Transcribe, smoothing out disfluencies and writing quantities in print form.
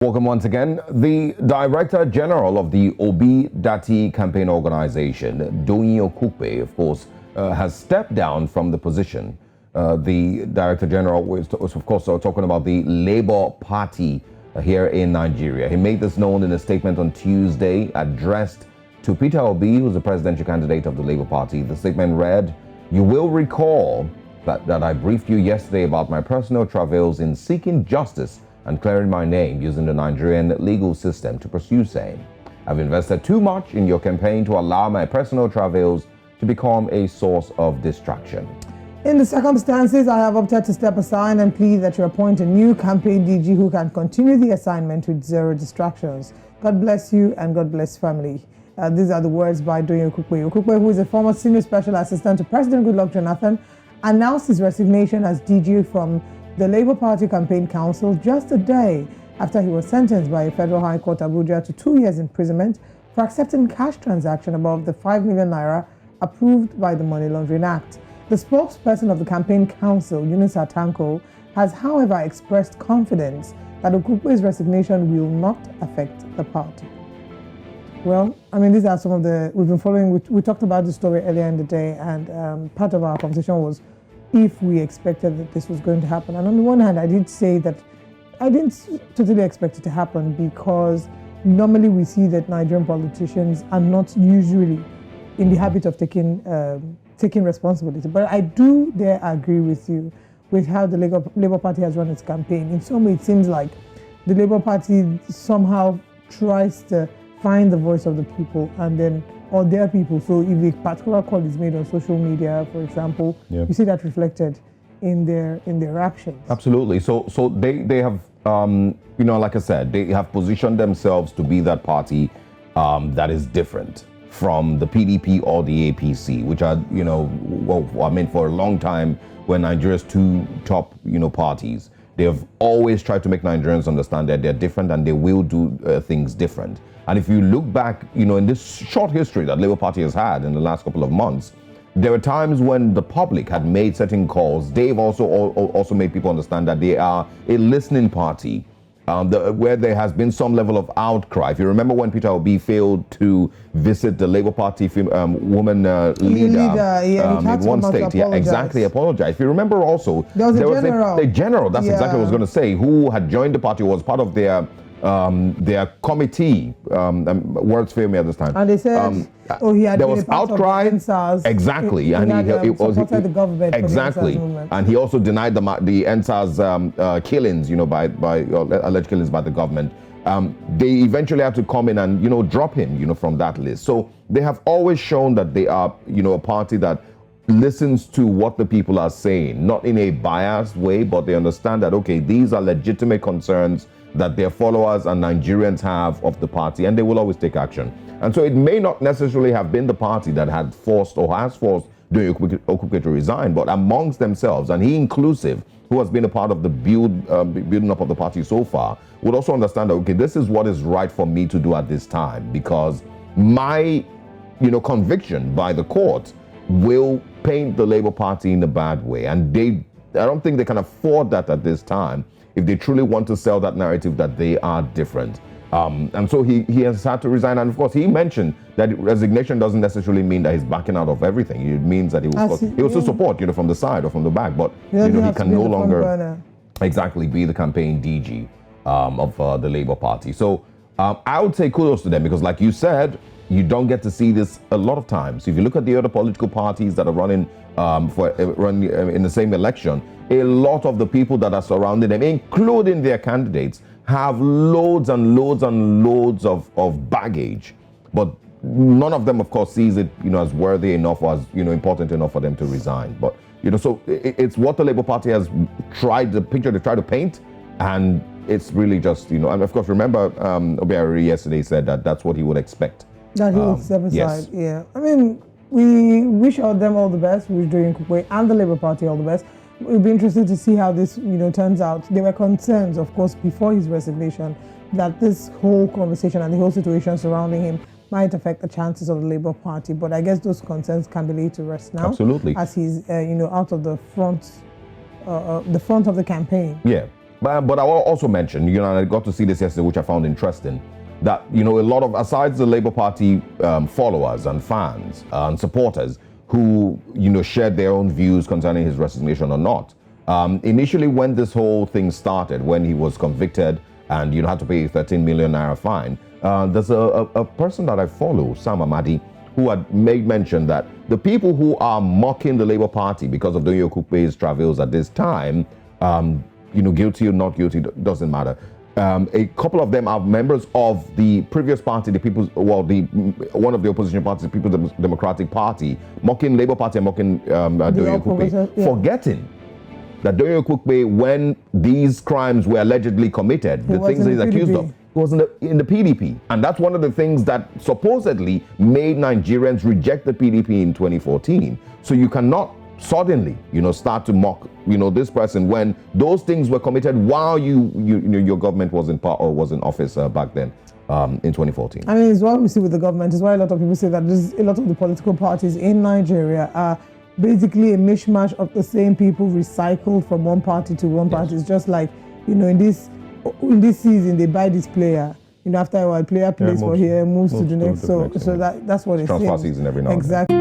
Welcome once again. The Director General of the Obi Dati campaign organization, Doyin Okupe, of course, has stepped down from the position. The Director General was of course, talking about the Labour Party here in Nigeria. He made this known in a statement on Tuesday addressed to Peter Obi, who's the presidential candidate of the Labour Party. The statement read, "You will recall that I briefed you yesterday about my personal travails in seeking justice and clearing my name using the Nigerian legal system to pursue same. I've invested too much in your campaign to allow my personal travails to become a source of distraction. In the circumstances, I have opted to step aside and plead that you appoint a new campaign DG who can continue the assignment with zero distractions. God bless you and God bless family." These are the words by Doyin Okupe. Okupe, who is a former senior special assistant to President Goodluck Jonathan, announced his resignation as DG from the Labour Party Campaign Council just a day after he was sentenced by a federal high court Abuja to 2 years imprisonment for accepting cash transaction above the 5 million naira approved by the Money Laundering Act. The spokesperson of the Campaign Council, Eunice Atanko, has however expressed confidence that Okupe's resignation will not affect the party. Well, I mean, these are some of we've been following, we talked about this story earlier in the day, and part of our conversation was if we expected that this was going to happen. And on the one hand, I did say that I didn't totally expect it to happen because normally we see that Nigerian politicians are not usually in the habit of taking responsibility. But I do dare agree with you with how the Labour Party has run its campaign. In some way, it seems like the Labour Party somehow tries to find the voice of the people and then or their people. So if a particular call is made on social media, for example, you see that reflected in their actions. Absolutely. So they have, like I said, they have positioned themselves to be that party that is different from the PDP or the APC, which are, for a long time were Nigeria's two top, parties. They have always tried to make Nigerians understand that they're different and they will do things different. And if you look back, in this short history that Labour Party has had in the last couple of months, there were times when the public had made certain calls. They've also made people understand that they are a listening party, where there has been some level of outcry. If you remember when Peter Obi failed to visit the Labour Party woman leader in one state, exactly, apologized. If you remember also, there was a general, that's exactly what I was going to say, who had joined the party, was part of their committee. Words fail me at this time. And they said, he had there was outcry. Exactly, and he supported the government. Exactly, and he also denied the NSAS killings, by alleged killings by the government. They eventually had to come in and drop him, from that list. So they have always shown that they are, a party that listens to what the people are saying, not in a biased way, but they understand that, okay, these are legitimate concerns that their followers and Nigerians have of the party, and they will always take action. And so it may not necessarily have been the party that had forced or has forced Doyin Okupe to resign, but amongst themselves, and he inclusive, who has been a part of the building up of the party so far, would also understand that, okay, this is what is right for me to do at this time, because my, conviction by the court will paint the Labour Party in a bad way. And I don't think they can afford that at this time if they truly want to sell that narrative that they are different. And so he has had to resign. And of course, he mentioned that resignation doesn't necessarily mean that he's backing out of everything. It means that he will still support, from the side or from the back. But, he can no longer exactly be the campaign DG of the Labour Party. So I would say kudos to them because, like you said, you don't get to see this a lot of times. If you look at the other political parties that are running in the same election, a lot of the people that are surrounding them, including their candidates, have loads and loads and loads of baggage. But none of them, of course, sees it, as worthy enough or as, important enough for them to resign. But, so it's what the Labour Party has tried, the picture they try to paint, and it's really just, and of course, remember, Obiari yesterday said that that's what he would expect. That he would step aside, yes. Yeah. I mean, we wish them all the best. We wish Doyin Okupe and the Labour Party all the best. It'll be interesting to see how this, turns out. There were concerns, of course, before his resignation that this whole conversation and the whole situation surrounding him might affect the chances of the Labour Party. But I guess those concerns can be laid to rest now. Absolutely. As he's, out of the front of the campaign. Yeah. But I will also mention, you know, and I got to see this yesterday, which I found interesting, that, you know, a lot of, aside the Labour Party followers and fans and supporters who, you know, shared their own views concerning his resignation or not. Initially, when this whole thing started, when he was convicted and, you know, had to pay a 13 million naira fine, there's a person that I follow, Sam Amadi, who had made mention that the people who are mocking the Labour Party because of Doyin Okupe's travails at this time, you know, guilty or not guilty, doesn't matter. A couple of them are members of the previous party, the People's, well, one of the opposition parties, the People's Democratic Party, mocking Labour Party and mocking Doyin Okupe, forgetting that Doyin Okupe, when these crimes were allegedly committed, the things that he's accused of, was in the PDP. And that's one of the things that supposedly made Nigerians reject the PDP in 2014. So you cannot suddenly, you know, start to mock, you know, this person when those things were committed while you know, your government was in power or was in office back then in 2014. I mean, it's what we see with the government. It's why a lot of people say that a lot of the political parties in Nigeria are basically a mishmash of the same people recycled from one party to one party. It's just like, you know, in this season they buy this player, you know, after a while player plays for here, moves to the next. So that's what it's transfer season every now and then. Exactly.